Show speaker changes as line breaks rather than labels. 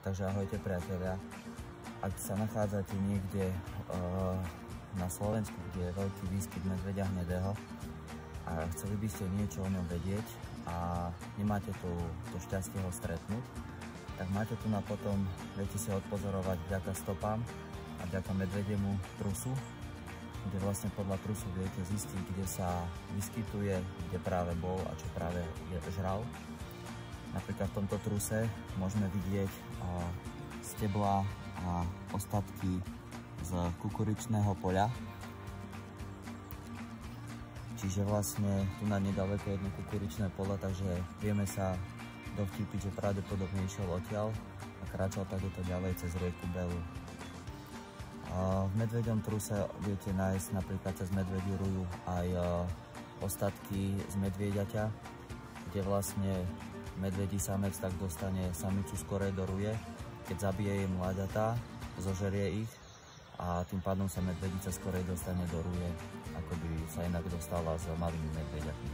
Takže ahojte priatelia, ak sa nachádzate niekde na Slovensku, kde je veľký výskyt medveďa hnedého a chceli by ste niečo o ňom vedieť a nemáte to šťastie ho stretnúť, tak máte tu na potom, viete si odpozorovať vďaka stopám a vďaka medvediemu trusu, kde vlastne podľa trusu viete zistiť, kde sa vyskytuje, kde práve bol a čo práve žral. Napríklad v tomto truse môžeme vidieť stebla a ostatky z kukuričného poľa. Čiže vlastne tu na nedaleko jedno kukuričné pole, takže vieme sa dovtipiť, že pravdepodobne išiel odtiaľ a kráčal takéto ďalej cez rieku Belu. V medveďom truse viete nájsť napríklad cez medvediu ruju aj ostatky z medvieďaťa, kde vlastne medvedí samec tak dostane samicu skorej do ruje, keď zabije jej mláďatá, zožerie ich a tým pádom sa medvedica skorej dostane do ruje, ako by sa inak dostala s malými medvediatmi.